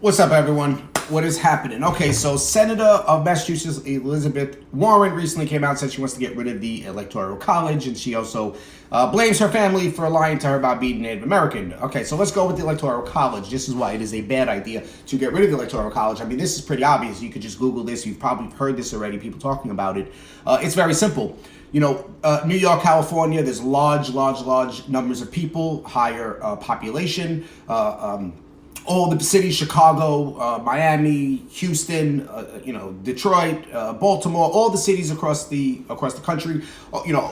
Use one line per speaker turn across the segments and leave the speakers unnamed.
What's up, everyone? What is happening? Okay, so Senator of Massachusetts Elizabeth Warren recently came out and said she wants to get rid of the Electoral College, and she also blames her family for lying to her about being Native American. Okay, so let's go with the Electoral College. This is why it is a bad idea to get rid of the Electoral College. I mean, this is pretty obvious. You could just Google this. You've probably heard this already, people talking about it. It's very simple. New York, California, there's large numbers of people, higher population, all the cities, Chicago, Miami, Houston, Detroit, Baltimore, all the cities across the country.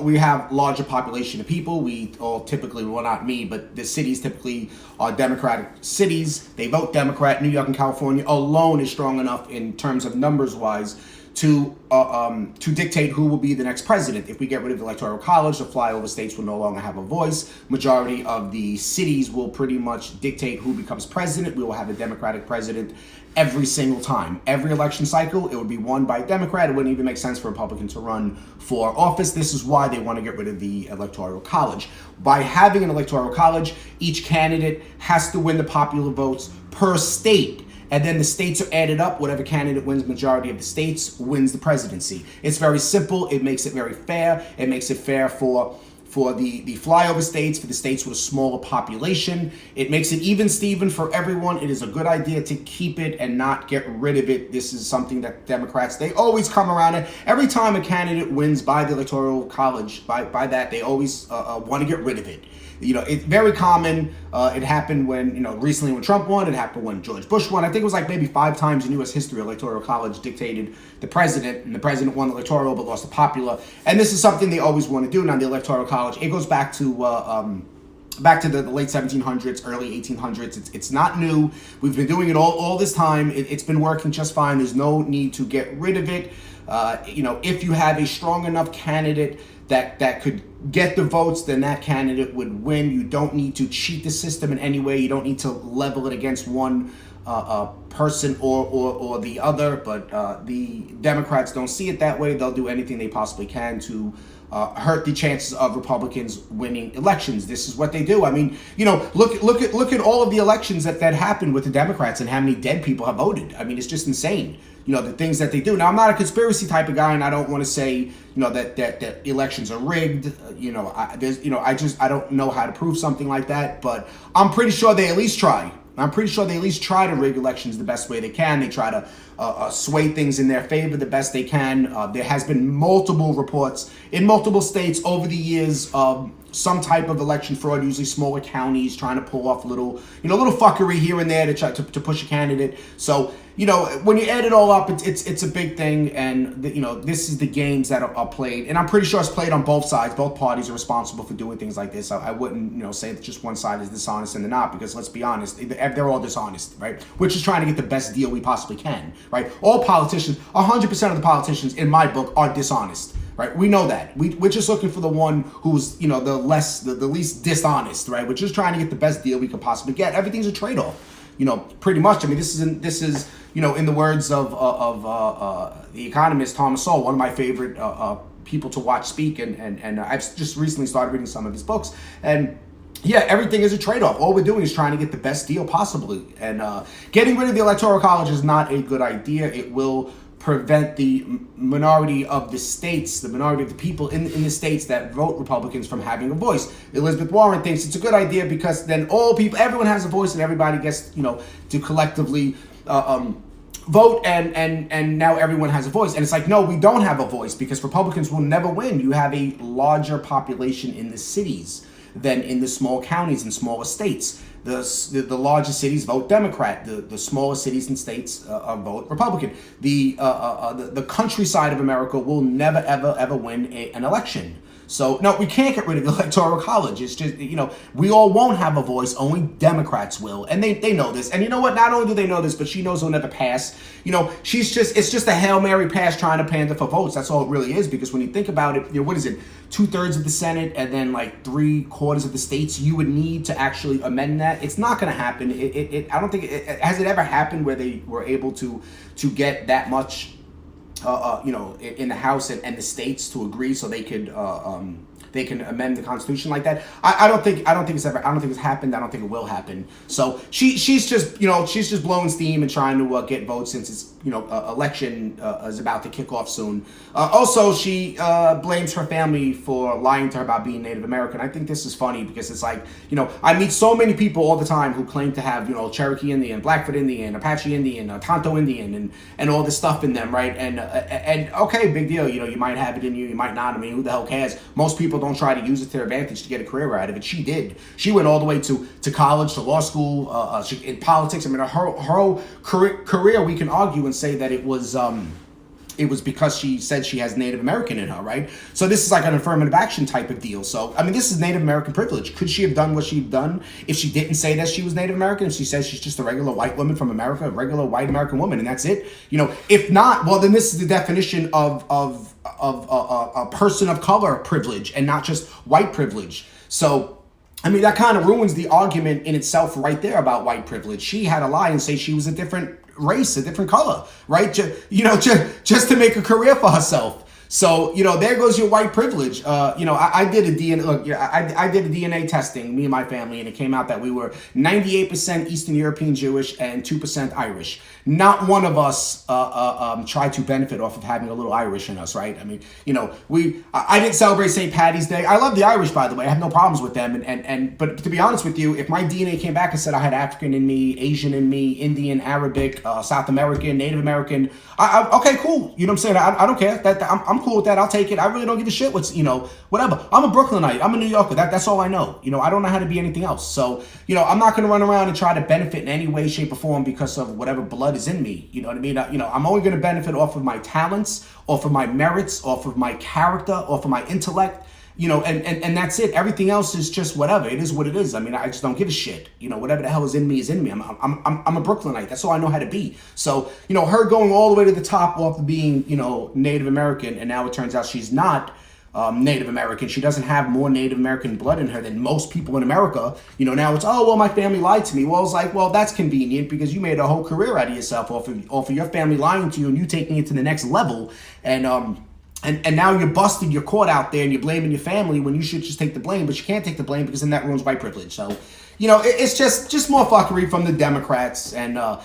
We have larger population of people. We all typically, well, not me, but the cities typically are Democratic cities. They vote Democrat. New York and California alone is strong enough in terms of numbers wise to dictate who will be the next president. If we get rid of the Electoral College, the flyover states will no longer have a voice. Majority of the cities will pretty much dictate who becomes president. We will have a Democratic president every single time. Every election cycle, it would be won by a Democrat. It wouldn't even make sense for a Republican to run for office. This is why they want to get rid of the Electoral College. By having an Electoral College, each candidate has to win the popular votes per state. And then the states are added up. Whatever candidate wins majority of the states wins the presidency. It's very simple. It makes it very fair. It makes it fair for the flyover states, for the states with a smaller population. It makes it even, Steven, for everyone. It is a good idea to keep it and not get rid of it. This is something that Democrats, they always come around it. Every time a candidate wins by the Electoral College, by that, they always want to get rid of it. It's very common. It happened when, recently when Trump won. It happened when George Bush won. I think it was like maybe 5 times in U.S. history, Electoral College dictated the president, and the president won the electoral but lost the popular. And this is something they always want to do. Now, the Electoral College, it goes back to the late 1700s, early 1800s. It's not new. We've been doing it all this time. It's been working just fine. There's no need to get rid of it. If you have a strong enough candidate that could get the votes, then that candidate would win. You don't need to cheat the system in any way. You don't need to level it against one person or the other. But the Democrats don't see it that way. They'll do anything they possibly can to hurt the chances of Republicans winning elections. This is what they do. I mean, look at all of the elections that happened with the Democrats and how many dead people have voted. I mean, it's just insane. The things that they do. Now, I'm not a conspiracy type of guy, and I don't want to say, that elections are rigged. I don't know how to prove something like that, but I'm pretty sure they at least try. I'm pretty sure they at least try to rig elections the best way they can. They try to sway things in their favor the best they can. There has been multiple reports in multiple states over the years of some type of election fraud, usually smaller counties trying to pull off little fuckery here and there to try to push a candidate. So, when you add it all up, it's a big thing, and this is the games that are played, and I'm pretty sure it's played on both sides. Both parties are responsible for doing things like this. I wouldn't say that just one side is dishonest and they're not, because let's be honest, they're all dishonest, right? We're just trying to get the best deal we possibly can, right? All politicians, 100% of the politicians in my book are dishonest. Right, we know that. We're just looking for the one who's, the least dishonest, right? We're just trying to get the best deal we could possibly get. Everything's a trade-off, pretty much. I mean, this is in the words of the economist Thomas Sowell, one of my favorite people to watch speak, and I've just recently started reading some of his books, and yeah, everything is a trade-off. All we're doing is trying to get the best deal possibly, and getting rid of the Electoral College is not a good idea. It will prevent the minority of the states, the minority of the people in the states that vote Republicans from having a voice. Elizabeth Warren thinks it's a good idea because then everyone has a voice and everybody gets, to collectively vote, and now everyone has a voice. And it's like, no, we don't have a voice because Republicans will never win. You have a larger population in the cities than in the small counties and smaller states. The larger cities vote Democrat. The smaller cities and states vote Republican. The countryside of America will never ever win an election. So no, we can't get rid of the Electoral College. It's just, we all won't have a voice. Only Democrats will, and they know this. And you know what? Not only do they know this, but she knows it'll never pass. It's just a Hail Mary pass trying to pander for votes. That's all it really is. Because when you think about it, what is it? 2/3 of the Senate and then like 3/4 of the states you would need to actually amend that. It's not going to happen. I don't think has it ever happened where they were able to get that much in the House and the states to agree so they could they can amend the Constitution like that. I don't think it's happened. I don't think it will happen. So she's just blowing steam and trying to get votes since it's election is about to kick off soon. Also, she blames her family for lying to her about being Native American. I think this is funny because it's like, I meet so many people all the time who claim to have, Cherokee Indian, Blackfoot Indian, Apache Indian, Tonto Indian, and all this stuff in them, right? And okay, big deal. You might have it in you, you might not. I mean, who the hell cares? Most people don't try to use it to their advantage to get a career out of it. She did. She went all the way to college, to law school, in politics. I mean, her whole career, we can argue and say that it was because she said she has Native American in her, right? So this is like an affirmative action type of deal. So, I mean, this is Native American privilege. Could she have done what she'd done if she didn't say that she was Native American? If she says she's just a regular white woman from America, a regular white American woman, and that's it? If not, well, then this is the definition of a person of color privilege and not just white privilege. So, I mean, that kind of ruins the argument in itself right there about white privilege. She had to lie and say she was a different race, a different color, right? Just to make a career for herself. So, there goes your white privilege. I did a DNA, I did a DNA testing, me and my family, and it came out that we were 98% Eastern European Jewish and 2% Irish. Not one of us tried to benefit off of having a little Irish in us, right? I mean, I didn't celebrate St. Patty's Day. I love the Irish, by the way. I have no problems with them. But to be honest with you, if my DNA came back and said I had African in me, Asian in me, Indian, Arabic, South American, Native American, okay, cool. You know what I'm saying? I don't care. I'm cool with that. I'll take it. I really don't give a shit what's, whatever. I'm a Brooklynite. I'm a New Yorker. That's all I know. I don't know how to be anything else. So, I'm not going to run around and try to benefit in any way, shape, or form because of whatever blood is in me. You know what I mean? I'm only going to benefit off of my talents, off of my merits, off of my character, off of my intellect. And that's it. Everything else is just whatever. It is what it is. I mean, I just don't give a shit. Whatever the hell is in me is in me. I'm a Brooklynite. That's all I know how to be. So, her going all the way to the top off of being, Native American, and now it turns out she's not Native American. She doesn't have more Native American blood in her than most people in America. Now it's, oh, well, my family lied to me. Well, it's like, well, that's convenient because you made a whole career out of yourself off of your family lying to you and you taking it to the next level. And now you're busted, you're caught out there, and you're blaming your family when you should just take the blame, but you can't take the blame because then that ruins white privilege. So, it's just more fuckery from the Democrats, and I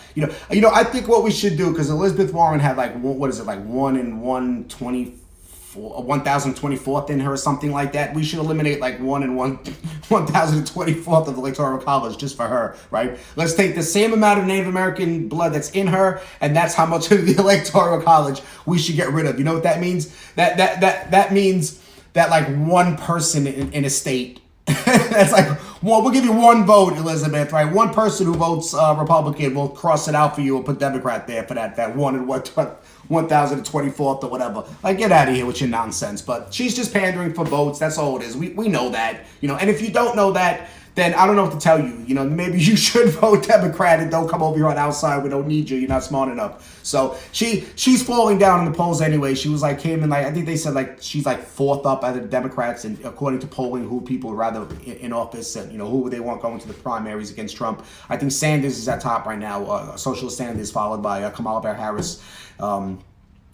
think what we should do, because Elizabeth Warren had like 1 in 1,024th in her or something like that. We should eliminate like 1 in 1,024th of the Electoral College just for her, right? Let's take the same amount of Native American blood that's in her, and that's how much of the Electoral College we should get rid of. You know what that means? That means that like one person in a state. That's like, well, we'll give you one vote, Elizabeth, right? One person who votes Republican will cross it out for you and put Democrat there for that 1 in 1,024th or whatever. Like, get out of here with your nonsense. But she's just pandering for votes. That's all it is. We know that, and if you don't know that, then I don't know what to tell you. Maybe you should vote Democrat and don't come over here on our side. We don't need you. You're not smart enough. So she's falling down in the polls anyway. She was like, came in like, I think they said like she's like 4th up out of the Democrats, and according to polling, who people would rather in office and who they want going to the primaries against Trump. I think Sanders is at top right now. Socialist Sanders, followed by Kamala Harris.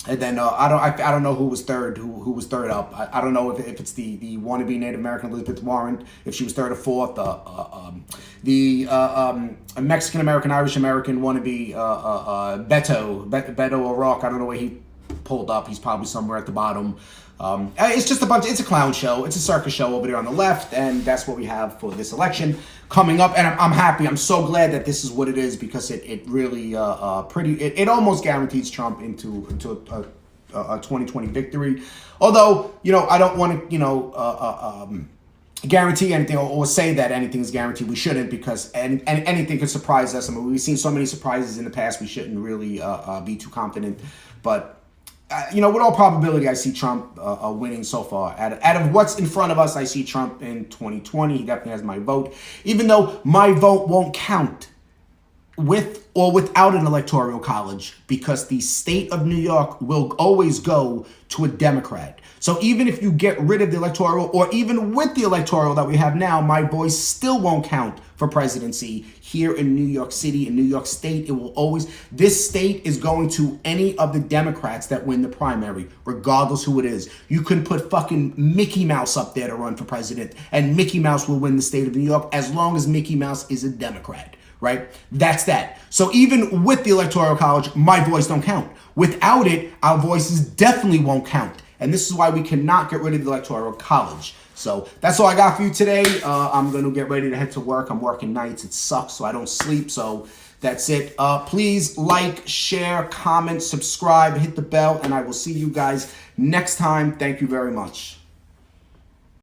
And then I don't know who was third. Who was third up? I don't know if it's the wannabe Native American Elizabeth Warren, if she was third or fourth. The Mexican American, Irish American wannabe Beto O'Rourke. I don't know where he pulled up. He's probably somewhere at the bottom. It's just it's a clown show. It's a circus show over there on the left, and that's what we have for this election coming up. And I'm happy. I'm so glad that this is what it is, because it really it almost guarantees Trump into a 2020 victory. Although I don't want to guarantee anything or say that anything is guaranteed. We shouldn't, because and anything could surprise us. I mean, we've seen so many surprises in the past. We shouldn't really be too confident, but. With all probability, I see Trump winning so far. Out of what's in front of us, I see Trump in 2020. He definitely has my vote. Even though my vote won't count with or without an electoral college, because the state of New York will always go to a Democrat. So even if you get rid of the electoral, or even with the electoral that we have now, my voice still won't count for presidency here in New York City, in New York State. It will always, this state is going to any of the Democrats that win the primary, regardless who it is. You can put fucking Mickey Mouse up there to run for president, and Mickey Mouse will win the state of New York as long as Mickey Mouse is a Democrat. Right? That's that. So even with the Electoral College, my voice don't count. Without it, our voices definitely won't count. And this is why we cannot get rid of the Electoral College. So that's all I got for you today. I'm going to get ready to head to work. I'm working nights. It sucks, so I don't sleep. So that's it. Please like, share, comment, subscribe, hit the bell, and I will see you guys next time. Thank you very much.